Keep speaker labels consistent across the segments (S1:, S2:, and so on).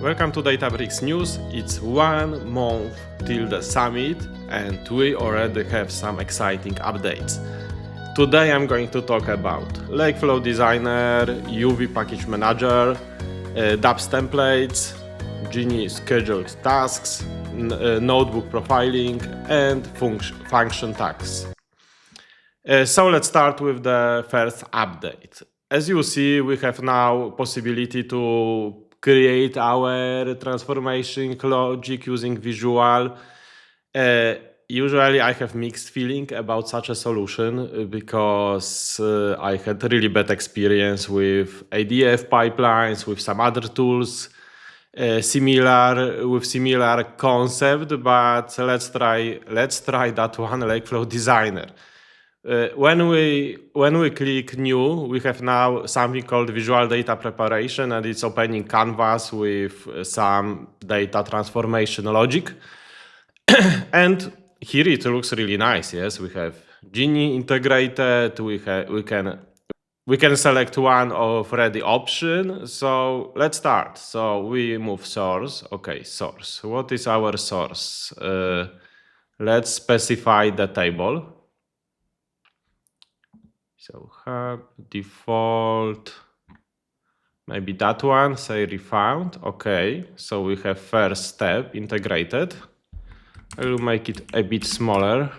S1: Welcome to Databricks News. It's 1 month till the summit and we already have some exciting updates. Today I'm going to talk about Lakeflow Designer, UV Package Manager, DAPS templates, Genie scheduled tasks, notebook profiling, and function tags. So let's start with the first update. As you see, we have now possibility to create our transformation logic using visual. Usually I have mixed feeling about such a solution because I had really bad experience with ADF pipelines, with some other tools, similar concept, but let's try that one, Lakeflow Designer. When we click new, we have now something called visual data preparation, and it's opening canvas with some data transformation logic. And here it looks really nice. Yes, we have Genie integrated. We can select one of ready option. So let's start. So we move source. Okay, source. What is our source? Let's specify the table. So hub, default, maybe that one, say refound. Okay, so we have first step integrated. I will make it a bit smaller.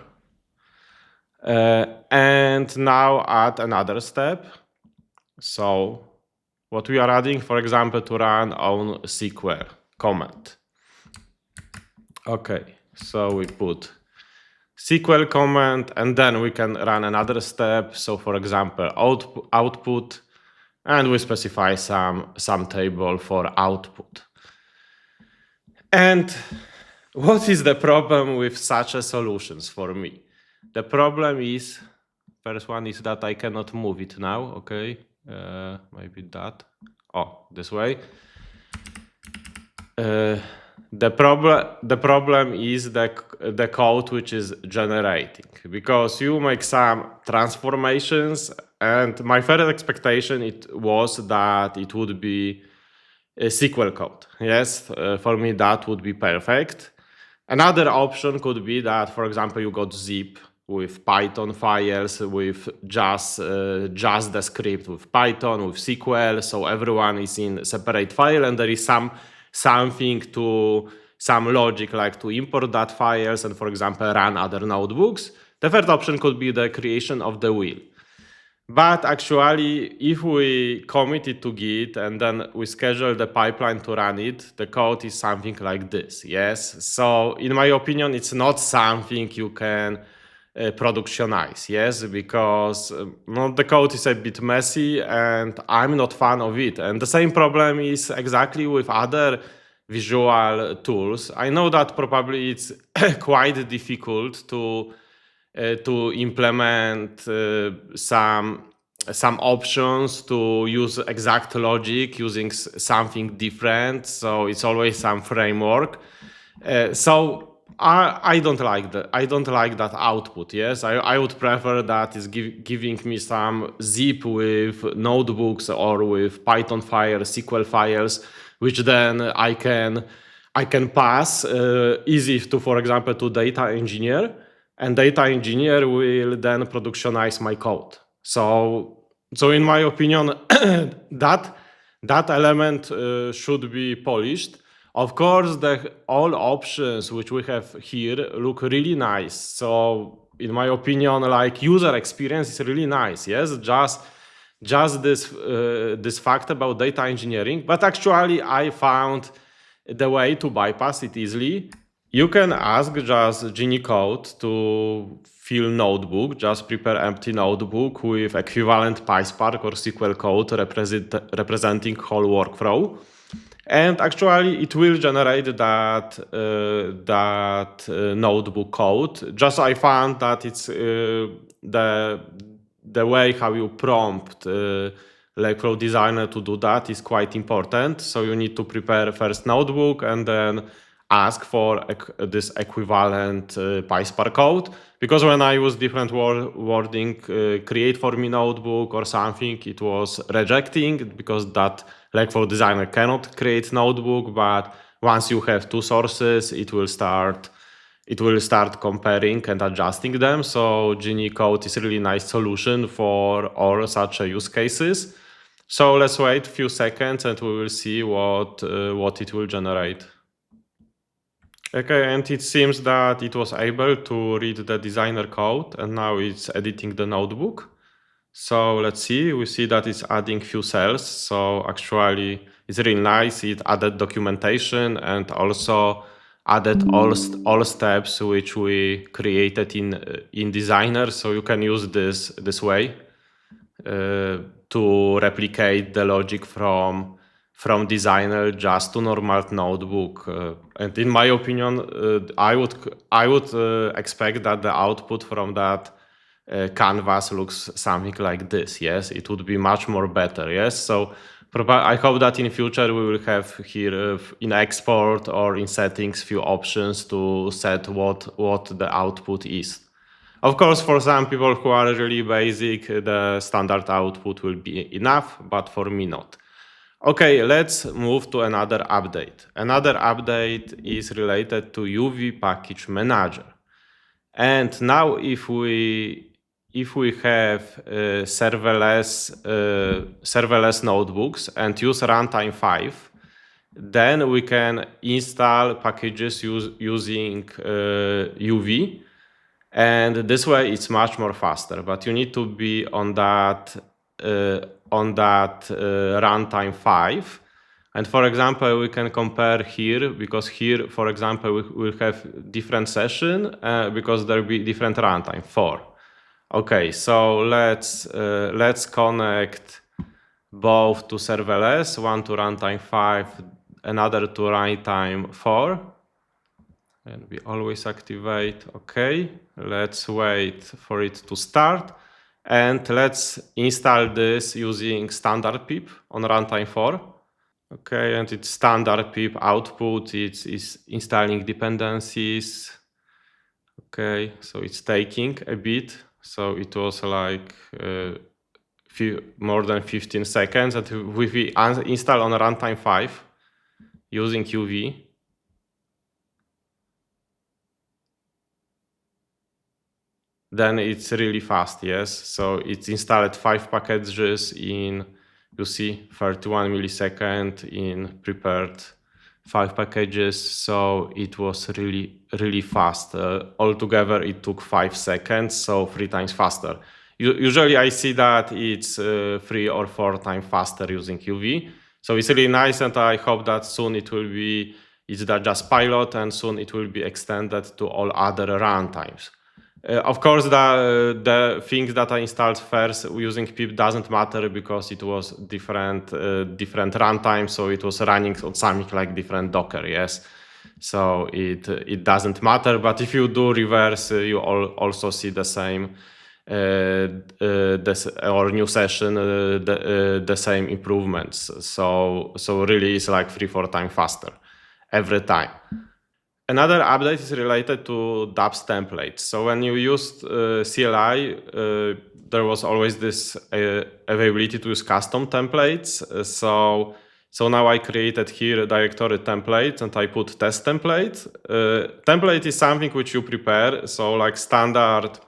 S1: And now add another step. So what we are adding, for example, to run on SQL command. Okay, so we put SQL command, and then we can run another step. So for example, output, and we specify some table for output. And what is the problem with such a solutions for me? The problem is, first one is that I cannot move it now. Okay, maybe that. Oh, this way. The problem is the code which is generating, because you make some transformations, and my first expectation was that it would be a SQL code. Yes, for me that would be perfect. Another option could be that, for example, you got zip with Python files, with just the script with Python, with SQL, so everyone is in separate file, and there is some logic like to import that files and, for example, run other notebooks. The third option could be the creation of the wheel. But actually, if we commit it to Git and then we schedule the pipeline to run it, the code is something like this. Yes. So in my opinion, it's not something you can productionize. Yes, because the code is a bit messy and I'm not fan of it. And the same problem is exactly with other visual tools. I know that probably it's quite difficult to implement some options to use exact logic using something different. So it's always some framework. So I don't like that. I don't like that output. Yes, I would prefer that is giving me some zip with notebooks or with Python files, SQL files, which then I can pass easy to, for example, to data engineer, and data engineer will then productionize my code. So in my opinion, that element should be polished. Of course, all options which we have here look really nice. So in my opinion, like user experience is really nice. Yes, just this fact about data engineering. But actually, I found the way to bypass it easily. You can ask just Genie code to fill notebook, just prepare empty notebook with equivalent PySpark or SQL code representing whole workflow. And actually, it will generate that notebook code. Just I found that it's the way how you prompt Lakeflow Designer to do that is quite important. So you need to prepare first notebook and then ask for this equivalent PySpark code, because when I use different wording, create for me notebook or something, it was rejecting, because that Lakeflow Designer cannot create notebook. But once you have two sources, it will start comparing and adjusting them. So Genie code is a really nice solution for all such use cases. So let's wait a few seconds and we will see what it will generate. Okay, and it seems that it was able to read the designer code, and now it's editing the notebook. So let's see, we see that it's adding few cells. So actually it's really nice. It added documentation and also added all steps which we created in Designer. So you can use this way to replicate the logic from Designer just to normal notebook. And in my opinion, I would expect that the output from that canvas looks something like this. Yes, it would be much more better. Yes, so I hope that in future we will have here in export or in settings few options to set what the output is. Of course, for some people who are really basic, the standard output will be enough, but for me not. Okay, let's move to another update. Another update is related to UV Package Manager. And now if we have serverless notebooks and use runtime 5, then we can install packages using UV. And this way it's much more faster, but you need to be on that runtime 5. And for example, we can compare here, because here, for example, we will have different session because there will be different runtime 4. Okay, so let's connect both to serverless, one to runtime 5, another to runtime 4. And we always activate. Okay, let's wait for it to start. And let's install this using standard pip on runtime 4. Okay, and it's standard pip output. It's installing dependencies. Okay, so it's taking a bit. So it was like more than 15 seconds. And if we install on runtime 5 using UV, then it's really fast, yes. So it's installed 5 packages in, you see, 31 milliseconds in prepared 5 packages. So it was really fast. Altogether, it took 5 seconds, so 3 times faster. Usually I see that it's 3 or 4 times faster using UV. So it's really nice, and I hope that soon it will be, it's just pilot, and soon it will be extended to all other runtimes. Of course, the things that I installed first using pip doesn't matter, because it was different runtime, so it was running on something like different Docker, yes. So it doesn't matter. But if you do reverse, you also see the same or new session, the same improvements. So really, it's like 3-4 times faster every time. Another update is related to DAPS templates. So when you used CLI, there was always this availability to use custom templates. So now I created here a directory template, and I put test template. Template is something which you prepare, so like standard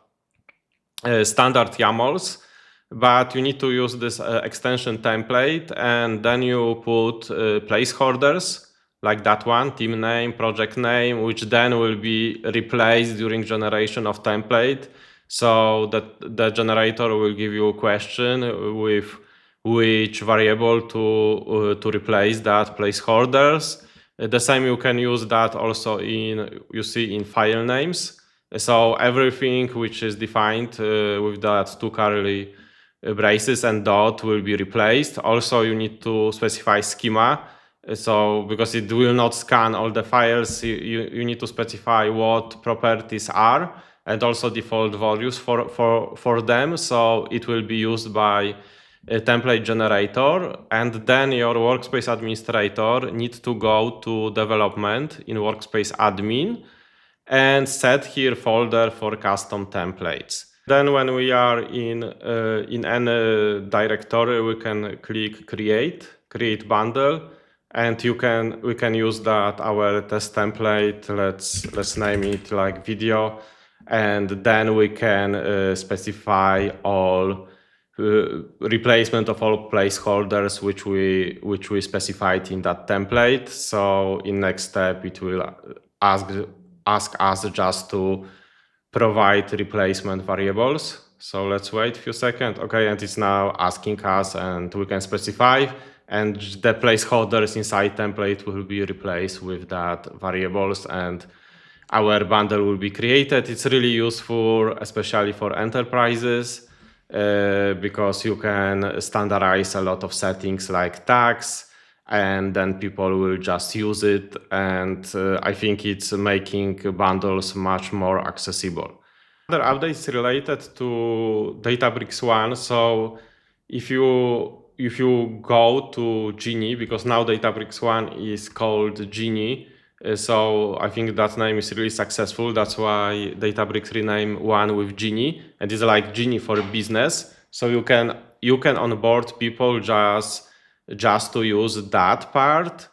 S1: YAMLs, but you need to use this extension template, and then you put placeholders, like that one, team name, project name, which then will be replaced during generation of template. So that the generator will give you a question with which variable to replace that placeholders. The same, you can use that also in file names. So everything which is defined with that 2 curly braces and dot will be replaced. Also, you need to specify schema. So because it will not scan all the files, you need to specify what properties are, and also default values for them. So it will be used by template generator, and then your workspace administrator needs to go to development in workspace admin and set here folder for custom templates. Then when we are in any directory, we can click create bundle, and we can use that our test template. Let's name it like video, and then we can specify all replacement of all placeholders which we specified in that template. So in next step, it will ask us just to provide replacement variables. So let's wait a few seconds. Okay, and it's now asking us, and we can specify, and the placeholders inside template will be replaced with that variables, and our bundle will be created. It's really useful, especially for enterprises, because you can standardize a lot of settings like tags, and then people will just use it. And I think it's making bundles much more accessible. Other updates related to Databricks 1. So if you go to Genie, because now Databricks 1 is called Genie, so I think that name is really successful. That's why Databricks rename 1 with Genie, and it's like Genie for business. So you can onboard people just to use that part,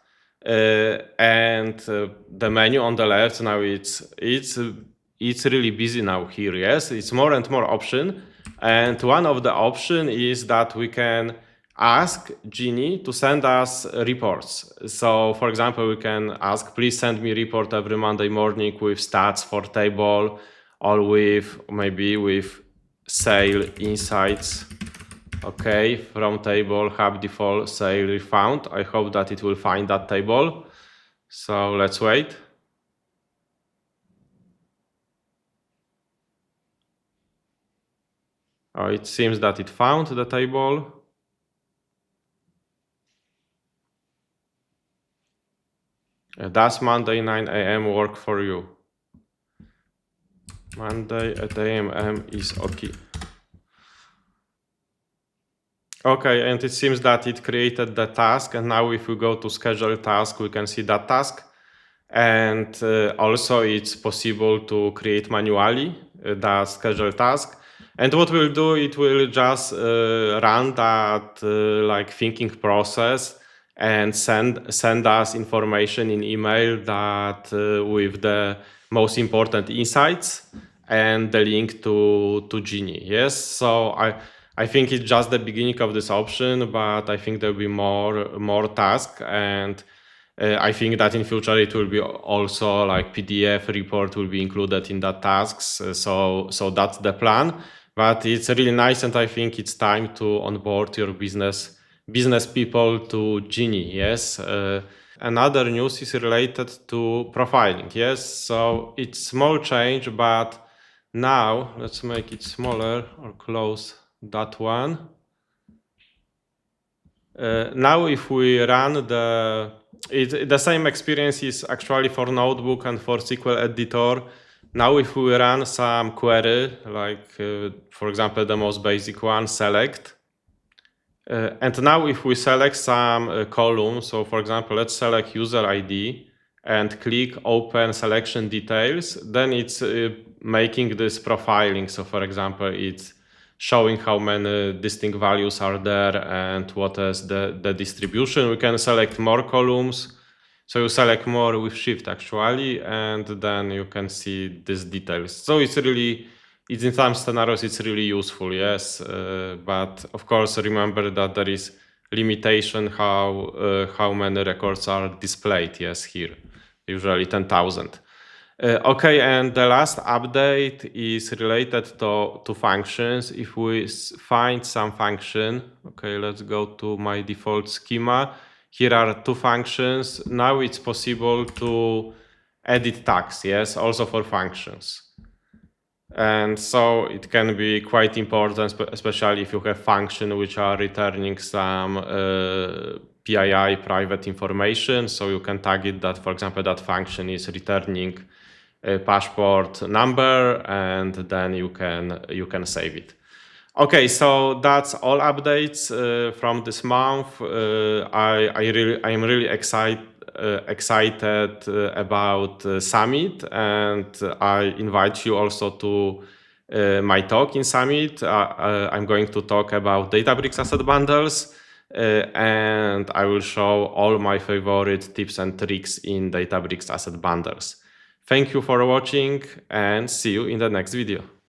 S1: and the menu on the left now it's really busy now here. Yes, it's more and more option, and one of the option is that we can ask Genie to send us reports. So for example, we can ask, please send me report every Monday morning with stats for table, or maybe with sale insights. Okay, from table, hub default, sale found. I hope that it will find that table. So let's wait. Oh, it seems that it found the table. Does Monday 9 a.m. work for you? Monday at a.m. is okay. Okay, and it seems that it created the task, and now if we go to schedule task, we can see that task. And also it's possible to create manually the schedule task. And what we'll do, it will just run that like thinking process and send us information in email that with the most important insights and the link to Genie. Yes, so I think it's just the beginning of this option, but I think there'll be more tasks, and I think that in future it will be also like PDF report will be included in the tasks. So that's the plan. But it's really nice, and I think it's time to onboard your business people to Genie. Yes. Another news is related to profiling. Yes. So it's small change, but now let's make it smaller or close that one. Now if we run the same experience is actually for Notebook and for SQL Editor. Now if we run some query, like for example the most basic one, select, and now if we select some column, so for example let's select user ID and click open selection details, then it's making this profiling. So for example it's showing how many distinct values are there and what is the distribution. We can select more columns. So you select more with shift actually, and then you can see these details. So it's in some scenarios, it's really useful, yes. But of course, remember that there is limitation how many records are displayed, yes, here, usually 10,000. Okay, and the last update is related to functions. If we find some function, okay, let's go to my default schema. Here are two functions. Now it's possible to edit tags, yes, also for functions. And so it can be quite important, especially if you have functions which are returning some PII private information. So you can tag it that, for example, that function is returning a passport number, and then you can save it. Okay, so that's all updates from this month. I'm really excited about Summit, and I invite you also to my talk in Summit. I'm going to talk about Databricks asset bundles, and I will show all my favorite tips and tricks in Databricks asset bundles. Thank you for watching, and see you in the next video.